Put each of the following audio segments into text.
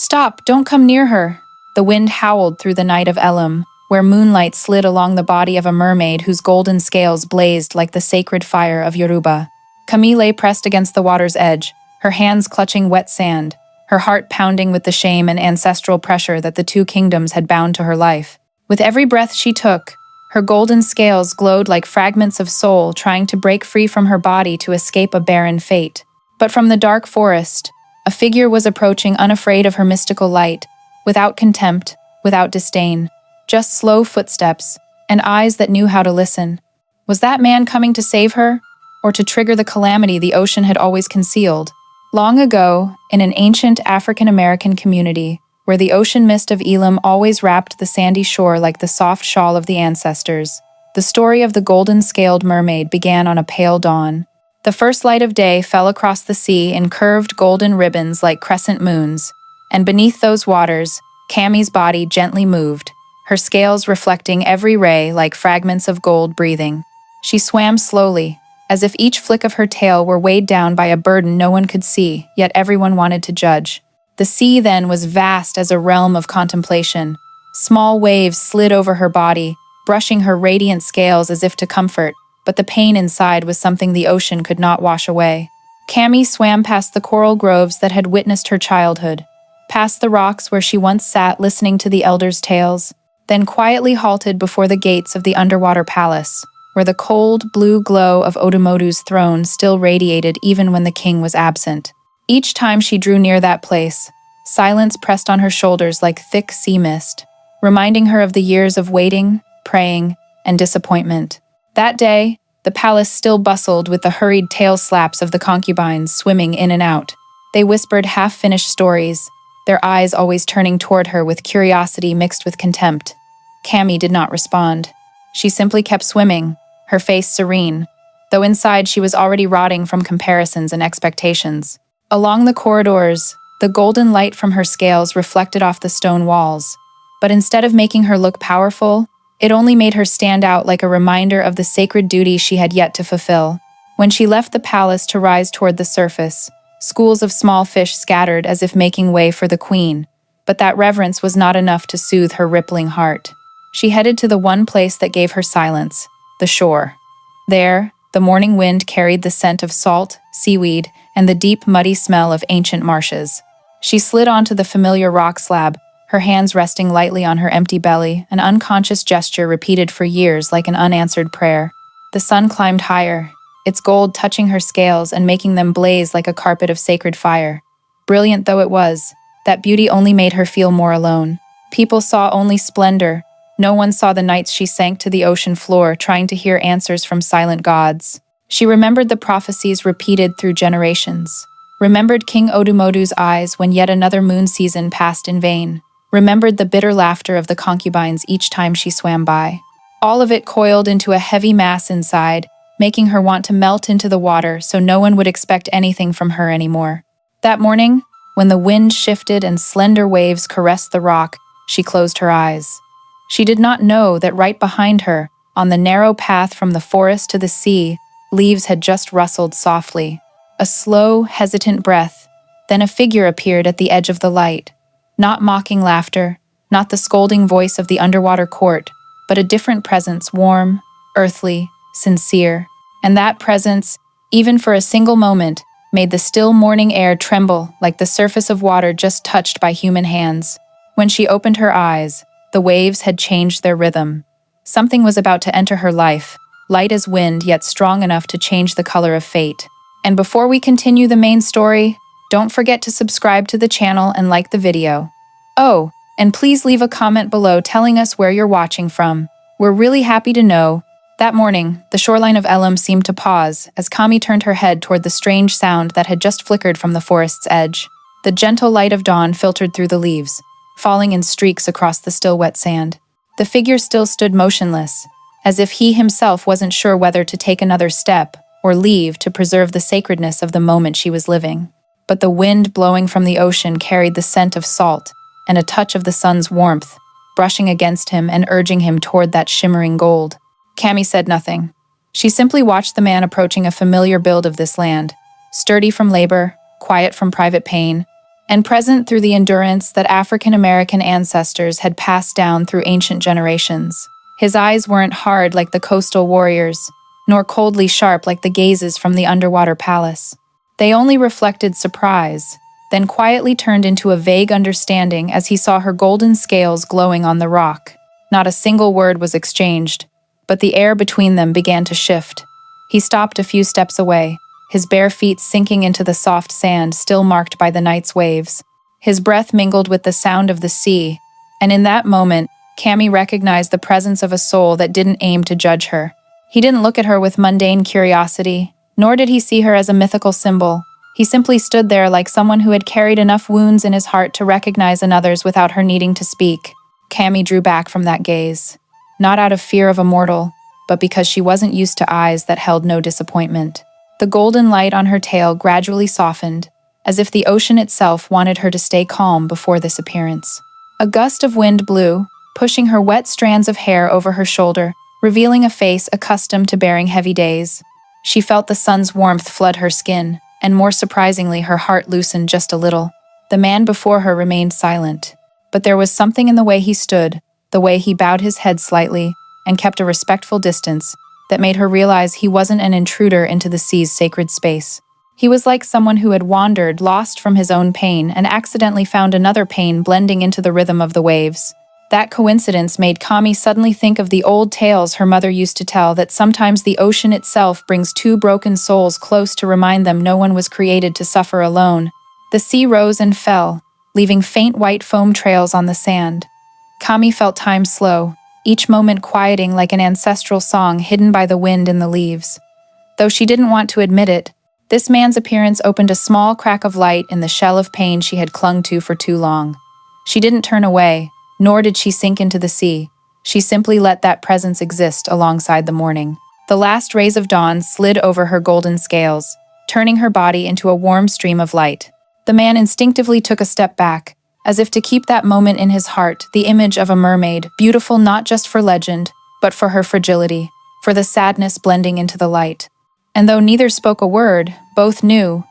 "Stop, don't come near her." The wind howled through the night of Elam, where moonlight slid along the body of a mermaid whose golden scales blazed like the sacred fire of Yoruba. Camille lay pressed against the water's edge, her hands clutching wet sand, her heart pounding with the shame and ancestral pressure that the two kingdoms had bound to her life. With every breath she took, her golden scales glowed like fragments of soul trying to break free from her body to escape a barren fate. But from the dark forest, a figure was approaching, unafraid of her mystical light, without contempt, without disdain, just slow footsteps and eyes that knew how to listen. Was that man coming to save her, or to trigger the calamity the ocean had always concealed? Long ago, in an ancient African-American community, where the ocean mist of Elam always wrapped the sandy shore like the soft shawl of the ancestors, the story of the golden-scaled mermaid began on a pale dawn. The first light of day fell across the sea in curved golden ribbons like crescent moons, and beneath those waters, Cammie's body gently moved, her scales reflecting every ray like fragments of gold breathing. She swam slowly, as if each flick of her tail were weighed down by a burden no one could see, yet everyone wanted to judge. The sea then was vast as a realm of contemplation. Small waves slid over her body, brushing her radiant scales as if to comfort, but the pain inside was something the ocean could not wash away. Cammie swam past the coral groves that had witnessed her childhood, past the rocks where she once sat listening to the elders' tales, then quietly halted before the gates of the underwater palace, where the cold, blue glow of Odumodu's throne still radiated even when the king was absent. Each time she drew near that place, silence pressed on her shoulders like thick sea mist, reminding her of the years of waiting, praying, and disappointment. That day, the palace still bustled with the hurried tail slaps of the concubines swimming in and out. They whispered half-finished stories, their eyes always turning toward her with curiosity mixed with contempt. Cammie did not respond. She simply kept swimming, her face serene, though inside she was already rotting from comparisons and expectations. Along the corridors, the golden light from her scales reflected off the stone walls, but instead of making her look powerful, it only made her stand out like a reminder of the sacred duty she had yet to fulfill. When she left the palace to rise toward the surface, schools of small fish scattered as if making way for the queen, but that reverence was not enough to soothe her rippling heart. She headed to the one place that gave her silence, the shore. There, the morning wind carried the scent of salt, seaweed, and the deep, muddy smell of ancient marshes. She slid onto the familiar rock slab, her hands resting lightly on her empty belly, an unconscious gesture repeated for years like an unanswered prayer. The sun climbed higher, its gold touching her scales and making them blaze like a carpet of sacred fire. Brilliant though it was, that beauty only made her feel more alone. People saw only splendor. No one saw the nights she sank to the ocean floor trying to hear answers from silent gods. She remembered the prophecies repeated through generations. Remembered King Odumodu's eyes when yet another moon season passed in vain. Remembered the bitter laughter of the concubines each time she swam by. All of it coiled into a heavy mass inside, making her want to melt into the water so no one would expect anything from her anymore. That morning, when the wind shifted and slender waves caressed the rock, she closed her eyes. She did not know that right behind her, on the narrow path from the forest to the sea, leaves had just rustled softly. A slow, hesitant breath, then a figure appeared at the edge of the light. Not mocking laughter, not the scolding voice of the underwater court, but a different presence, warm, earthly, sincere. And that presence, even for a single moment, made the still morning air tremble like the surface of water just touched by human hands. When she opened her eyes, the waves had changed their rhythm. Something was about to enter her life, light as wind yet strong enough to change the color of fate. And before we continue the main story, don't forget to subscribe to the channel and like the video. Oh, and please leave a comment below telling us where you're watching from. We're really happy to know. That morning, the shoreline of Elam seemed to pause as Cammie turned her head toward the strange sound that had just flickered from the forest's edge. The gentle light of dawn filtered through the leaves, falling in streaks across the still wet sand. The figure still stood motionless, as if he himself wasn't sure whether to take another step or leave to preserve the sacredness of the moment she was living. But the wind blowing from the ocean carried the scent of salt and a touch of the sun's warmth, brushing against him and urging him toward that shimmering gold. Cammie said nothing. She simply watched the man approaching a familiar build of this land, sturdy from labor, quiet from private pain. and present through the endurance that African American ancestors had passed down through ancient generations. His eyes weren't hard like the coastal warriors, nor coldly sharp like the gazes from the underwater palace. They only reflected surprise, then quietly turned into a vague understanding as he saw her golden scales glowing on the rock. Not a single word was exchanged, but the air between them began to shift. He stopped a few steps away, his bare feet sinking into the soft sand still marked by the night's waves. His breath mingled with the sound of the sea, and in that moment, Cammy recognized the presence of a soul that didn't aim to judge her. He didn't look at her with mundane curiosity, nor did he see her as a mythical symbol. He simply stood there like someone who had carried enough wounds in his heart to recognize another's without her needing to speak. Cammy drew back from that gaze, not out of fear of a mortal, but because she wasn't used to eyes that held no disappointment. The golden light on her tail gradually softened, as if the ocean itself wanted her to stay calm before this appearance. A gust of wind blew, pushing her wet strands of hair over her shoulder, revealing a face accustomed to bearing heavy days. She felt the sun's warmth flood her skin, and more surprisingly, her heart loosened just a little. The man before her remained silent, but there was something in the way he stood, the way he bowed his head slightly, and kept a respectful distance, that made her realize he wasn't an intruder into the sea's sacred space. He was like someone who had wandered, lost from his own pain, and accidentally found another pain blending into the rhythm of the waves. That coincidence made Kami suddenly think of the old tales her mother used to tell, that sometimes the ocean itself brings two broken souls close to remind them no one was created to suffer alone. The sea rose and fell, leaving faint white foam trails on the sand. Kami felt time slow, each moment quieting like an ancestral song hidden by the wind in the leaves. Though she didn't want to admit it, this man's appearance opened a small crack of light in the shell of pain she had clung to for too long. She didn't turn away, nor did she sink into the sea. She simply let that presence exist alongside the morning. The last rays of dawn slid over her golden scales, turning her body into a warm stream of light. The man instinctively took a step back, as if to keep that moment in his heart, the image of a mermaid, beautiful not just for legend, but for her fragility, for the sadness blending into the light. And though neither spoke a word, both knew.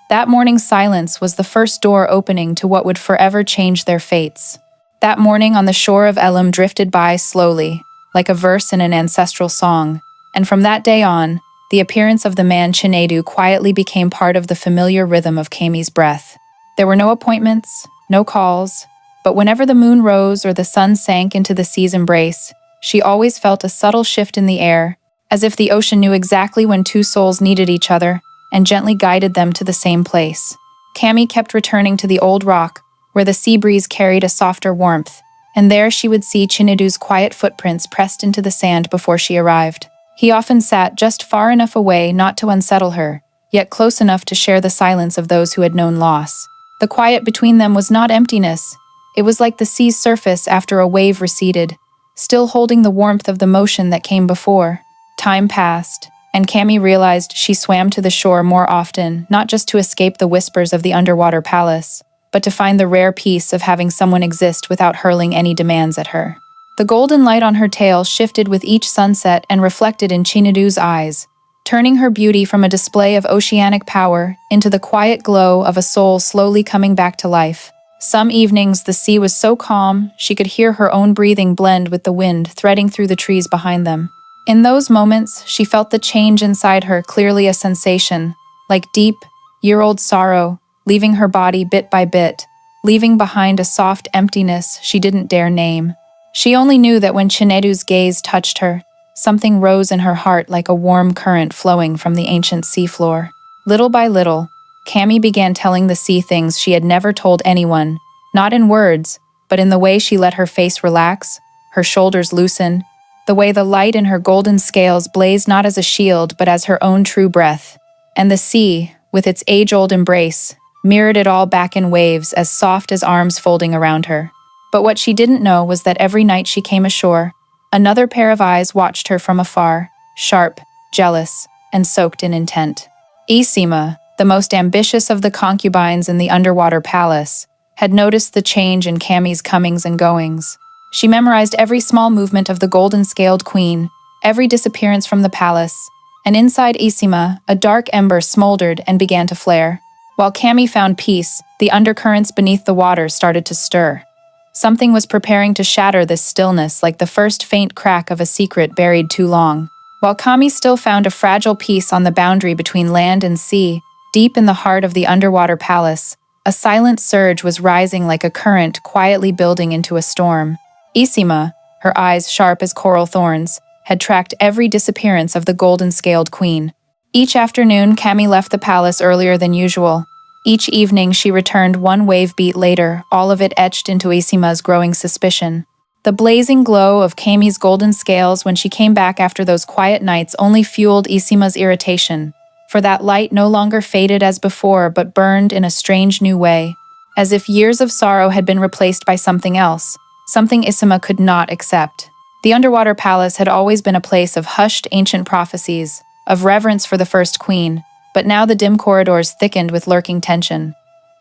That morning's silence was the first door opening to what would forever change their fates. That morning on the shore of Elim drifted by slowly, like a verse in an ancestral song, and from that day on, the appearance of the man Chinedu quietly became part of the familiar rhythm of Kami's breath. There were no appointments, no calls, but whenever the moon rose or the sun sank into the sea's embrace, she always felt a subtle shift in the air, as if the ocean knew exactly when two souls needed each other and gently guided them to the same place. Kami kept returning to the old rock, where the sea breeze carried a softer warmth, and there she would see Chinedu's quiet footprints pressed into the sand before she arrived. He often sat just far enough away not to unsettle her, yet close enough to share the silence of those who had known loss. The quiet between them was not emptiness. It was like the sea's surface after a wave receded, still holding the warmth of the motion that came before. Time passed, and Kami realized she swam to the shore more often, not just to escape the whispers of the underwater palace, but to find the rare peace of having someone exist without hurling any demands at her. The golden light on her tail shifted with each sunset and reflected in Chinedu's eyes, turning her beauty from a display of oceanic power into the quiet glow of a soul slowly coming back to life. Some evenings the sea was so calm she could hear her own breathing blend with the wind threading through the trees behind them. In those moments, she felt the change inside her, clearly a sensation, like deep, year-old sorrow, leaving her body bit by bit, leaving behind a soft emptiness she didn't dare name. She only knew that when Chinedu's gaze touched her, something rose in her heart like a warm current flowing from the ancient seafloor. Little by little, Kami began telling the sea things she had never told anyone, not in words, but in the way she let her face relax, her shoulders loosen, the way the light in her golden scales blazed not as a shield but as her own true breath. And the sea, with its age-old embrace, mirrored it all back in waves as soft as arms folding around her. But what she didn't know was that every night she came ashore, another pair of eyes watched her from afar, sharp, jealous, and soaked in intent. Isima, the most ambitious of the concubines in the underwater palace, had noticed the change in Kami's comings and goings. She memorized every small movement of the golden-scaled queen, every disappearance from the palace, and inside Isima, a dark ember smoldered and began to flare. While Cami found peace, the undercurrents beneath the water started to stir. Something was preparing to shatter this stillness like the first faint crack of a secret buried too long. While Cami still found a fragile peace on the boundary between land and sea, deep in the heart of the underwater palace, a silent surge was rising like a current quietly building into a storm. Isima, her eyes sharp as coral thorns, had tracked every disappearance of the golden-scaled queen. Each afternoon, Cami left the palace earlier than usual. Each evening, she returned one wave beat later, all of it etched into Isima's growing suspicion. The blazing glow of Cami's golden scales when she came back after those quiet nights only fueled Isima's irritation, for that light no longer faded as before but burned in a strange new way, as if years of sorrow had been replaced by something else, something Isima could not accept. The underwater palace had always been a place of hushed ancient prophecies, of reverence for the first queen, but now the dim corridors thickened with lurking tension.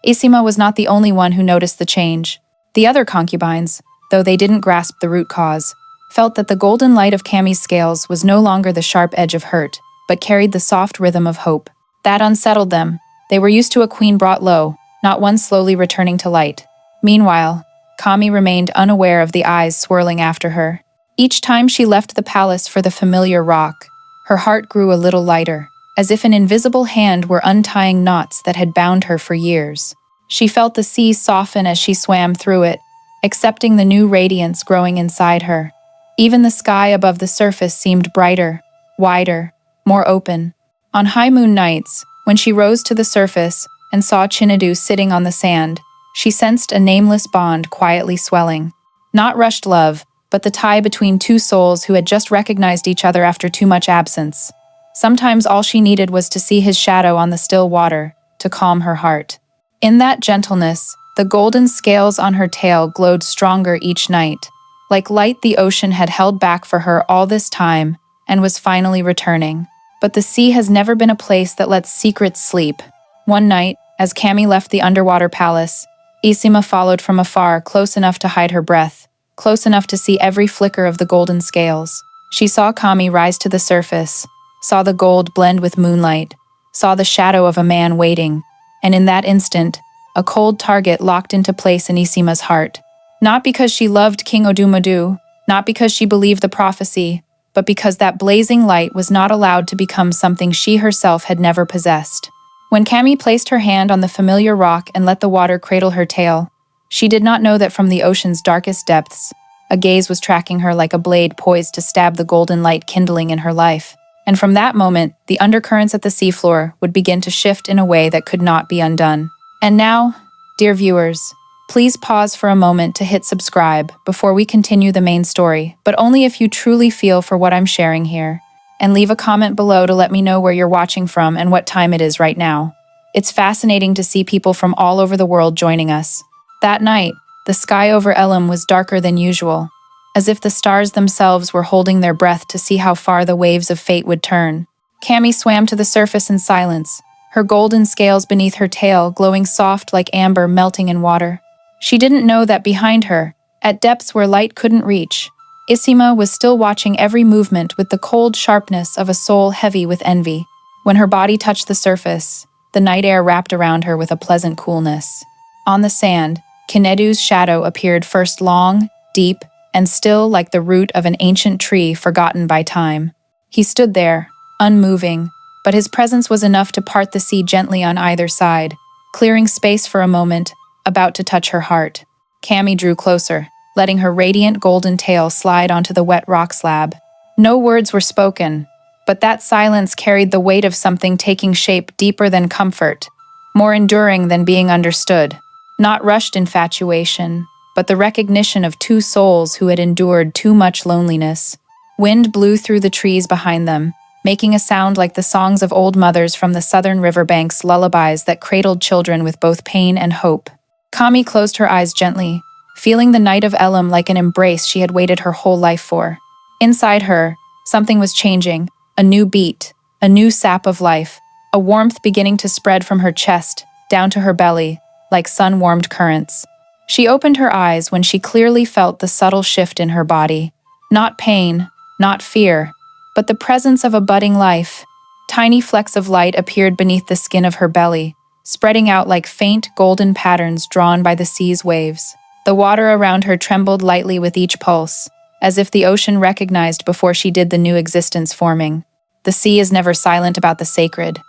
Isima was not the only one who noticed the change. The other concubines, though they didn't grasp the root cause, felt that the golden light of Cami's scales was no longer the sharp edge of hurt, but carried the soft rhythm of hope. That unsettled them. They were used to a queen brought low, not one slowly returning to light. Meanwhile, Cami remained unaware of the eyes swirling after her. Each time she left the palace for the familiar rock, her heart grew a little lighter, as if an invisible hand were untying knots that had bound her for years. She felt the sea soften as she swam through it, accepting the new radiance growing inside her. Even the sky above the surface seemed brighter, wider, more open. On high moon nights, when she rose to the surface and saw Chinedu sitting on the sand, she sensed a nameless bond quietly swelling. Not rushed love, but the tie between two souls who had just recognized each other after too much absence. Sometimes all she needed was to see his shadow on the still water, to calm her heart. In that gentleness, the golden scales on her tail glowed stronger each night. Like light the ocean had held back for her all this time and was finally returning. But the sea has never been a place that lets secrets sleep. One night, as Cami left the underwater palace, Isima followed from afar, close enough to hide her breath, close enough to see every flicker of the golden scales. She saw Cami rise to the surface, saw the gold blend with moonlight, saw the shadow of a man waiting, and in that instant, a cold target locked into place in Isima's heart. Not because she loved King Odumadu, not because she believed the prophecy, but because that blazing light was not allowed to become something she herself had never possessed. When Cami placed her hand on the familiar rock and let the water cradle her tail, she did not know that from the ocean's darkest depths, a gaze was tracking her like a blade poised to stab the golden light kindling in her life. And from that moment, the undercurrents at the seafloor would begin to shift in a way that could not be undone. And now, dear viewers, please pause for a moment to hit subscribe before we continue the main story, but only if you truly feel for what I'm sharing here. And leave a comment below to let me know where you're watching from and what time it is right now. It's fascinating to see people from all over the world joining us. That night, the sky over Elam was darker than usual, as if the stars themselves were holding their breath to see how far the waves of fate would turn. Cami swam to the surface in silence, her golden scales beneath her tail glowing soft like amber melting in water. She didn't know that behind her, at depths where light couldn't reach, Isima was still watching every movement with the cold sharpness of a soul heavy with envy. When her body touched the surface, the night air wrapped around her with a pleasant coolness. On the sand, Chinedu's shadow appeared first long, deep, and still like the root of an ancient tree forgotten by time. He stood there, unmoving, but his presence was enough to part the sea gently on either side, clearing space for a moment, about to touch her heart. Cami drew closer, letting her radiant golden tail slide onto the wet rock slab. No words were spoken, but that silence carried the weight of something taking shape deeper than comfort, more enduring than being understood. Not rushed infatuation, but the recognition of two souls who had endured too much loneliness. Wind blew through the trees behind them, making a sound like the songs of old mothers from the southern riverbanks, lullabies that cradled children with both pain and hope. Cami closed her eyes gently, feeling the night of Elam like an embrace she had waited her whole life for. Inside her, something was changing, a new beat, a new sap of life, a warmth beginning to spread from her chest, down to her belly, like sun-warmed currents. She opened her eyes when she clearly felt the subtle shift in her body. Not pain, not fear, but the presence of a budding life. Tiny flecks of light appeared beneath the skin of her belly, spreading out like faint golden patterns drawn by the sea's waves. The water around her trembled lightly with each pulse, as if the ocean recognized before she did the new existence forming. The sea is never silent about the sacred.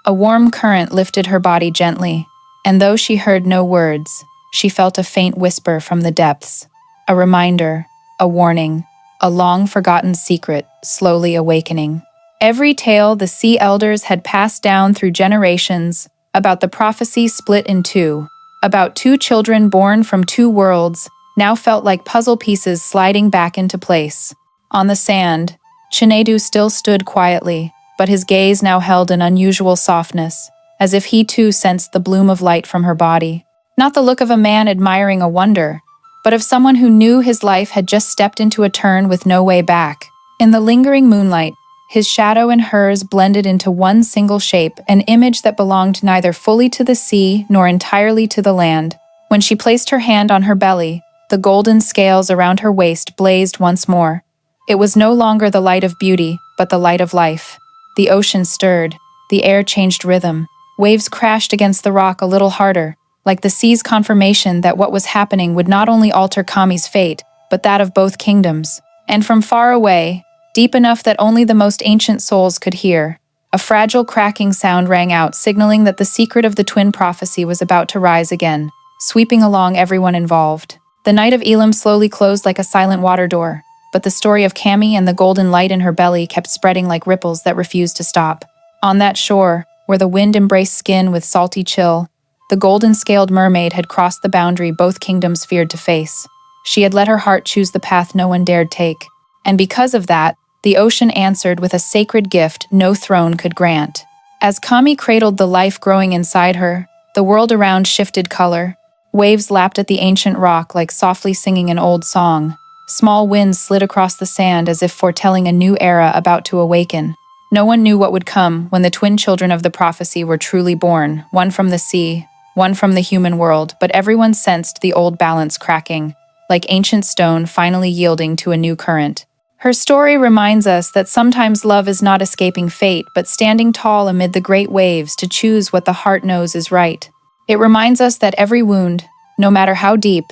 A warm current lifted her body gently, and though she heard no words, she felt a faint whisper from the depths. A reminder, a warning, a long-forgotten secret slowly awakening. Every tale the sea elders had passed down through generations about the prophecy split in two, about two children born from two worlds, now felt like puzzle pieces sliding back into place. On the sand, Chinedu still stood quietly, but his gaze now held an unusual softness, as if he too sensed the bloom of light from her body. Not the look of a man admiring a wonder, but of someone who knew his life had just stepped into a turn with no way back. In the lingering moonlight, his shadow and hers blended into one single shape, an image that belonged neither fully to the sea nor entirely to the land. When she placed her hand on her belly, the golden scales around her waist blazed once more. It was no longer the light of beauty, but the light of life. The ocean stirred, the air changed rhythm, waves crashed against the rock a little harder, like the sea's confirmation that what was happening would not only alter Kami's fate, but that of both kingdoms. And from far away, deep enough that only the most ancient souls could hear, a fragile cracking sound rang out, signaling that the secret of the twin prophecy was about to rise again, sweeping along everyone involved. The night of Elam slowly closed like a silent water door, but the story of Cami and the golden light in her belly kept spreading like ripples that refused to stop. On that shore, where the wind embraced skin with salty chill, the golden-scaled mermaid had crossed the boundary both kingdoms feared to face. She had let her heart choose the path no one dared take, and because of that, the ocean answered with a sacred gift no throne could grant. As Kami cradled the life growing inside her, the world around shifted color. Waves lapped at the ancient rock like softly singing an old song. Small winds slid across the sand as if foretelling a new era about to awaken. No one knew what would come when the twin children of the prophecy were truly born, one from the sea, one from the human world, but everyone sensed the old balance cracking, like ancient stone finally yielding to a new current. Her story reminds us that sometimes love is not escaping fate, but standing tall amid the great waves to choose what the heart knows is right. It reminds us that every wound, no matter how deep,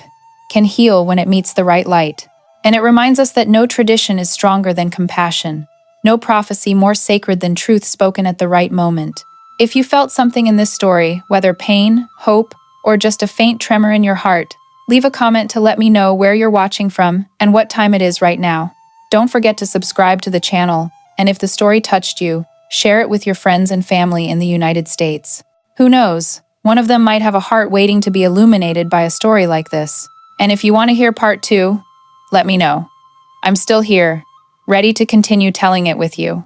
can heal when it meets the right light. And it reminds us that no tradition is stronger than compassion, no prophecy more sacred than truth spoken at the right moment. If you felt something in this story, whether pain, hope, or just a faint tremor in your heart, leave a comment to let me know where you're watching from and what time it is right now. Don't forget to subscribe to the channel, and if the story touched you, share it with your friends and family in the United States. Who knows, one of them might have a heart waiting to be illuminated by a story like this. And if you want to hear part 2, let me know. I'm still here, ready to continue telling it with you.